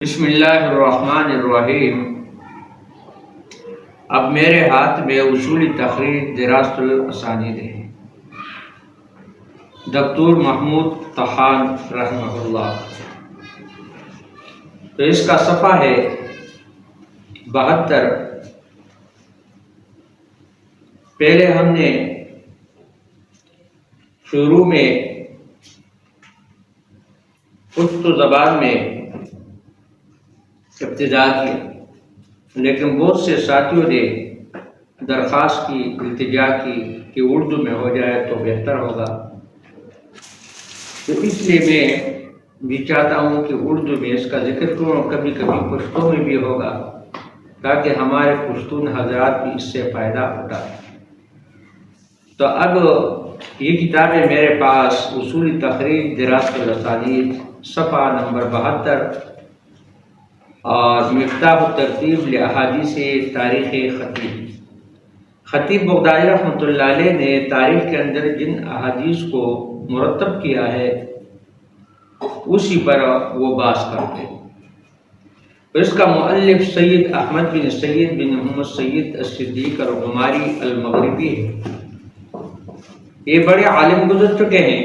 بسم اللہ الرحمن الرحیم۔ اب میرے ہاتھ میں اصول تخریج دراسۃ الاسانید ہے، دکتور محمود طحان رحمہ اللہ۔ تو اس کا صفحہ ہے 72۔ پہلے ہم نے شروع میں پشتو زبان میں ابتدا کی، لیکن بہت سے ساتھیوں نے درخواست کی، التجا کی کہ اردو میں ہو جائے تو بہتر ہوگا، تو اس لیے میں بھی چاہتا ہوں کہ اردو میں اس کا ذکر کروں، کبھی کبھی پشتو میں بھی ہوگا تاکہ ہمارے پشتون حضرات بھی اس سے فائدہ اٹھائیں۔ تو اب یہ کتاب ہے میرے پاس، اصول تخریج دراسۃ الاسانید، صفحہ نمبر 72، اور مفتاح الترتیب لاحادیث تاریخ خطیب بغدادی رحمۃ اللہ علیہ نے تاریخ کے اندر جن احادیث کو مرتب کیا ہے اسی پر وہ بحث کرتے ہیں۔ اس کا مؤلف سید احمد بن سید بن محمد سید الصدیق الغماری المغربی ہے۔ یہ بڑے عالم گزر چکے ہیں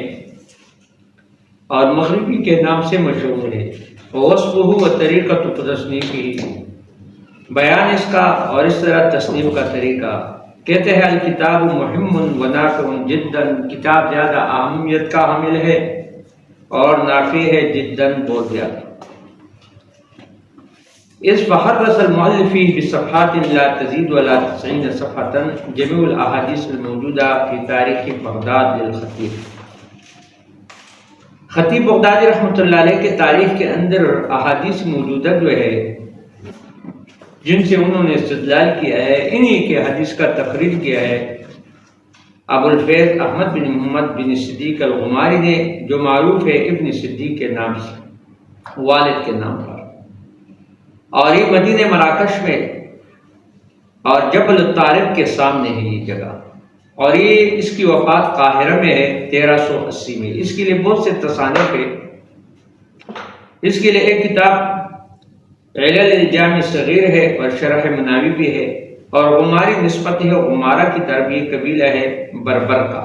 اور مغربی کے نام سے مشہور ہے۔ وصفہ و طریقۃ تصنیفہ، بیان اس کا اور اس طرح تصنیف کا طریقہ۔ کہتے ہیں الکتاب مہم و نافع جدا، کتاب زیادہ اہمیت کا حامل ہے اور نافع ہے جدا، بہت زیادہ۔ اس فحرص المؤلف بصفحات لا تزيد ولا 90 صفحة جميع الاحادیث الموجودہ فی تاریخ بغداد للخطیب۔ خطیب بغدادی رحمۃ اللہ علیہ کے تاریخ کے اندر احادیث موجودہ جو ہے جن سے انہوں نے استدلال کیا ہے، انہی کے حدیث کا تخریج کیا ہے ابو الفیض احمد بن محمد بن صدیق الغماری نے، جو معروف ہے ابن صدیق کے نام سے، والد کے نام پر۔ اور یہ مدینہ مراکش میں اور جبل الطارق کے سامنے ہے یہ جگہ، اور یہ اس کی وفات قاہرہ میں ہے 1380 میں۔ اس کے لیے بہت سے تصانیف ہے۔ اس کے لیے ایک کتاب علل الجامع صغیر ہے اور شرح مناوی بھی ہے، اور غماری نسبت ہے غمارہ کی طرف، یہ قبیلہ ہے بربر کا۔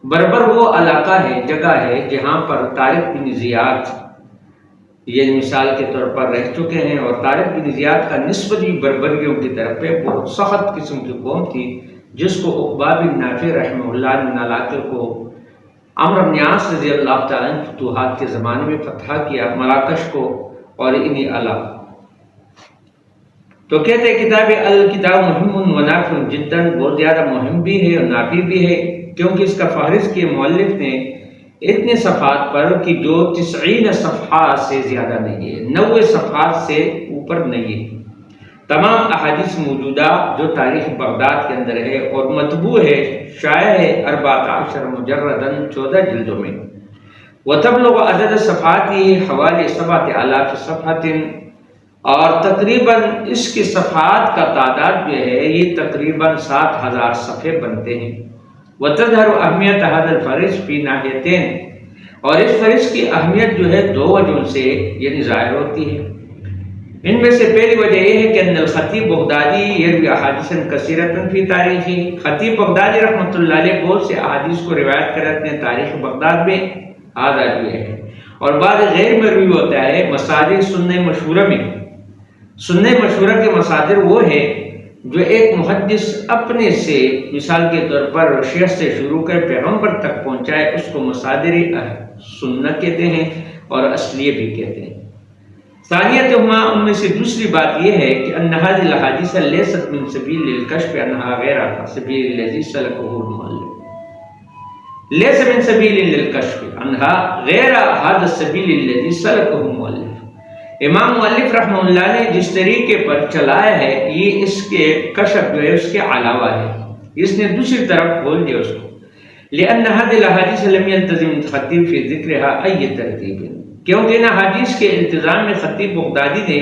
بربر وہ علاقہ ہے، جگہ ہے جہاں پر طارق بن زیاد یہ مثال کے طور پر رہ چکے ہیں، اور طارق بن زیاد کا نسبت بھی بربریوں کی طرف ہے۔ بہت سخت قسم کی قوم تھی جس کو عقبہ بن نافع رحمہ اللہ نے علاقے کو عمرو بن عاص رضی اللہ تعالیٰ عنہ فتوحات کے زمانے میں فتح کیا، مراکش کو اور انہی علاقوں۔ تو کہتے ہیں کتاب الکتاب مہم و نافع جدا، بہت زیادہ مہم بھی ہے اور نافع بھی ہے، کیونکہ اس کا فہرست کیا مؤلف نے اتنے صفحات پر کہ جو 90 صفحات سے زیادہ نہیں ہے، 90 صفحات سے اوپر نہیں ہے۔ تمام احادیث موجودہ جو تاریخ بغداد کے اندر ہے اور مطبوع ہے، شائع ہے 14 مجرداً 14 جلدوں میں۔ وتبلغ عدد صفحاته حوالي 7000 صفحة، اور تقریباً اس کے صفحات کا تعداد جو ہے یہ تقریباً 7000 صفحے بنتے ہیں۔ وتظہر اہمیت هذا الفہرست فی ناحیتین، اور اس فہرست کی اہمیت جو ہے دو وجہوں سے یعنی ظاہر ہوتی ہے۔ ان میں سے پہلی وجہ یہ ہے کہ ان الخطیب بغدادی یروی احادیث کثیرۃ فی تاریخی، خطیب بغدادی رحمۃ اللہ علیہ بہت سے احادیث کو روایت کرتے ہیں تاریخ بغداد میں، آدھا بھی ہے، اور بعض غیر مروی ہوتا ہے مصادر سنہ مشہورہ میں۔ سنہ مشہورہ کے مصادر وہ ہے جو ایک محدث اپنے سے مثال کے طور پر شیخ سے شروع کر پیغمبر تک پہنچائے، اس کو مصادر سنہ کہتے ہیں اور اصلیہ بھی کہتے ہیں۔ ثانیتہما، ان میں سے دوسری بات یہ ہے کہ ان هذه الاحاديث ليست من سبيل الكشف انها غير سبيل الذي سلكه المؤلف، ليس من سبيل للكشف انها غير هذا السبيل الذي سلكه المؤلف۔ امام مؤلف رحمہ اللہ نے جس طریقے پر چلایا ہے یہ اس کے کشف جو ہے اس کے علاوہ ہے، اس نے دوسری طرف کھول دیا اس کو۔ لأن هذه الاحاديث لم يلتزم الخطيب في ذكرها اي ترتیب، کیونکہ ان حدیث کے التزام میں خطیب بغدادی نے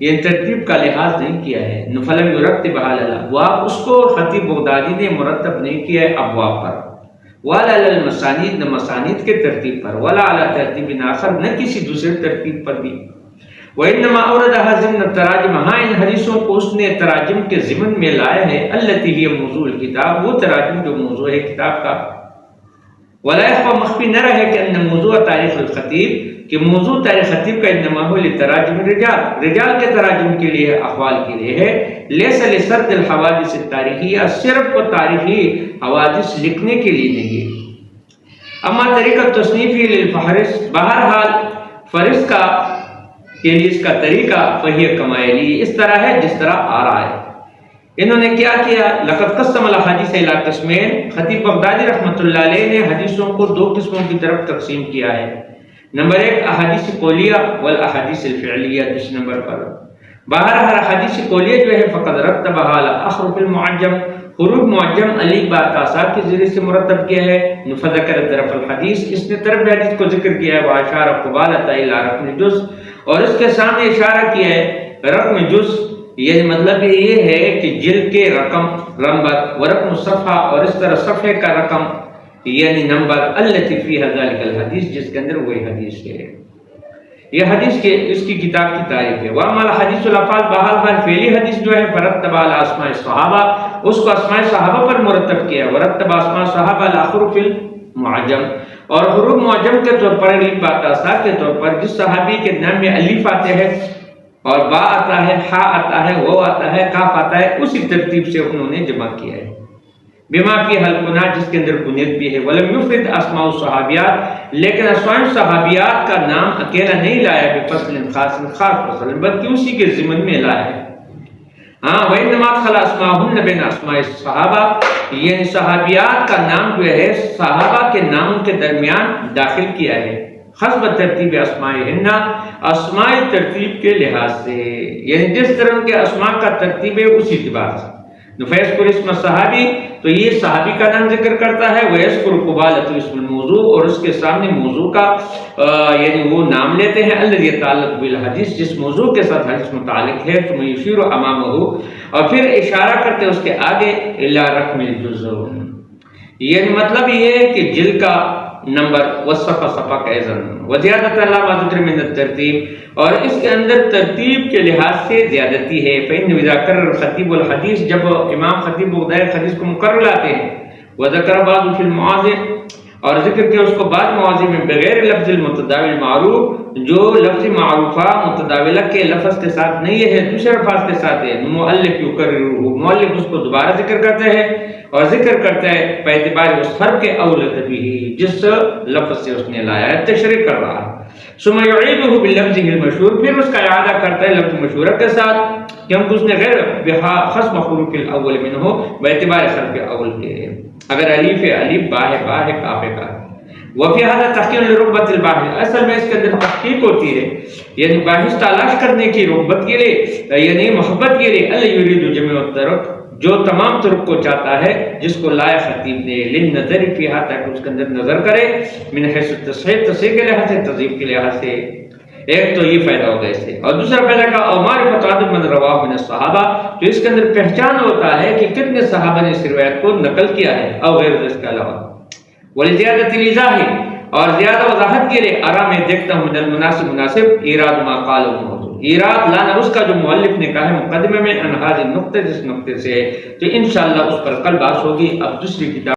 یہ ترتیب کا لحاظ نہیں کیا ہے۔ فلم یرتب علی الابواب، اس کو خطیب بغدادی نے مرتب نہیں کیا ہے ابواب پر، ولا علی المسانید، نہ مسانید کے ترتیب پر، ولا علی ترتیب آخر، نہ کسی دوسرے ترتیب پر بھی۔ وَإِنَّمَا أَوْرَدَهَا ضِمْنَ التَّرَاجِمِ، ہاں ان حدیثوں کو اس نے تراجم کے ضمن میں لایا ہے، التي هي موضوع الکتاب، وہ تراجم جو موضوع ہے کتاب کا۔ ولا يخفى، مخفی نہ رہے کہ ان موضوع تاریخ الخطیب، کہ موضوع تاریخ خطیب کا انما ہو لتراجم الرجال، رجال کے تراجم کے لیے، احوال کے لیے ہے، لیس لسرد الحوادث التاریخیہ، صرف تاریخی حوادث لکھنے کے لیے نہیں ہے۔ اما طریقہ تصنیفی للفہرس، بہرحال فہرست کا کے لیے اس کا طریقہ فہی کمائلی، اس طرح ہے جس طرح آ رہا ہے۔ انہوں نے کیا کیا؟ لقد قسم الاحادیث الی قسمین، خطیب بغدادی رحمۃ اللہ علیہ نے حدیثوں کو دو قسموں کی طرف تقسیم کیا ہے۔ نمبر ایک احادیث قولیہ والاحادیث الفعلیہ، دوسرے نمبر پر باہر احادیث قولیہ جو ہے فقد رتبها علی احرف المعجم، حروف معجم علی باتاسا کے ذریعے سے مرتب کیا ہے۔ فذکر طرف الحدیث، اس نے طرف حدیث کو ذکر کیا ہے، واشار قبالۃ الی رقم الجزء، اور اس کے سامنے اشارہ کیا ہے رقم جزء، یہ مطلب یہ ہے کہ جلد کے رقم نمبر، ورقم صفحہ، اور اس طرح صفحے کا رقم یعنی نمبر، التی فیہا ذالک الحدیث، جس کے اندر وہی حدیث ہے۔ یہ حدیث کے اس کی کتاب کی تعریف ہے۔ وَأَمَّا حدیث الافعال، بہرحال فعلی حدیث جو ہے فرتب علی اسماء الصحابہ، اس کو اسماء صحابہ پر مرتب کیا ہے، ورتب اسماء صحابہ علی حروف المعجم، اور حروف معجم کے طور پر الف باتاسا کے طور پر جس صحابی کے نام میں الف آتے ہیں اور با آتا ہے، ہا آتا ہے، وہ آتا ہے، کاف آتا ہے، اسی ترتیب سے انہوں نے جمع کیا ہے۔ بما فی الکنات، جس کے اندر کنیت بھی ہے۔ ولم یفرد اسماء الصحابیات، لیکن اسماء صحابیات کا نام اکیلا نہیں لایا بفصل خاص، خاص فصل، بلکہ اسی کے ضمن میں لایا ہے۔ ہاں وَإِنَّمَا أَدْخَلَ أَسْمَاءَهُنَّ بَيْنَ أَسْمَاءِ الصَّحَابَةِ، یعنی صحابیات کا نام جو ہے صحابہ کے ناموں کے درمیان داخل کیا ہے، حسب ترتیب اسمائہن، اسماء ترتیب کے لحاظ سے، یعنی جس طرح کے اسماء کا ترتیب ہے اسی اعتبار سے۔ فیذکر اسم صحابی، تو یہ صحابی کا نام ذکر کرتا ہے، ویذکر قبالۃ اسم الموضوع، اور اس کے سامنے موضوع کا یعنی وہ نام لیتے ہیں، الذی یتعلق بالحدیث، جس موضوع کے ساتھ حدیث متعلق ہے، ثم یشیر امامہ، اور پھر اشارہ کرتے ہیں اس کے آگے الی رقم الجزء، یعنی مطلب یہ ہے کہ جلد کا نمبر، وصفہ صفحہ کا ایزن، وزیادت اللہ ما ذکر من الترتیب، اور اس کے اندر ترتیب کے لحاظ سے زیادتی ہے۔ فإن اذا کرر خطیب الحدیث، جب امام خطیب بغدادی حدیث کو مقرر لاتے ہیں، وذکر بعض فی المعاضد، اور ذکر کیا اس کو بعض مواضع میں بغیر لفظ المتداول معروف، جو لفظ معروفہ متداولہ کے لفظ کے ساتھ نہیں ہے، دوسرے الفاظ کے ساتھ ہے، مؤلف یکررہ، مؤلف اس کو دوبارہ ذکر کرتے ہیں، اور ذکر کرتا ہے باعتبار اس حرف کے اولت بھی، جس لفظ سے اس نے لایا ہے، تشریح کر رہا ہے۔ ثم یعیدہ بلفظہ المشہور، پھر اس کا اعادہ کرتا ہے لفظ مشہورہ کے ساتھ، کیونکہ اس نے غیر خصم حروف الاول منہ، باعتبار حرف اول کے، اگر الف ہے الف، با ہے با ہے، کاف ہے کاف۔ وفی هذا تحقیق لرغبۃ الباحث، اصل میں اس کے اندر تحقیق ہوتی ہے، یعنی باحث تلاش کرنے کی رغبت کے لیے، یعنی محبت کے لیے، اللہ یرید جميع الطرق، جو تمام طرق کو چاہتا ہے، جس کو لایا خطیب نے، للنظر فیہا، تاکہ اس کے اندر نظر کرے، من حیث التصحیح، تصحیح کے لحاظ سے، تضعیف کے لحاظ سے۔ ایک تو یہ فائدہ ہوگا اس سے، اور دوسرا فائدہ کا اور معرفت عدد من رواہ من الصحابہ، جو اس کے اندر پہچان ہوتا ہے کہ کتنے صحابہ نے اس روایت کو نقل کیا ہے، اور غیر اس کے علاوہ۔ ولزیادۃ الایضاح، اور زیادہ وضاحت کے لیے ارا میں دیکھتا ہوں من المناسب، مناسب ایراد ما قالہ الموضوع، ایراد لانا اس کا جو مؤلف نے کہا ہے مقدمے میں، ان هذه النقطہ، جس نقطے سے، تو انشاءاللہ اس پر کل بات ہوگی۔ اب دوسری کتاب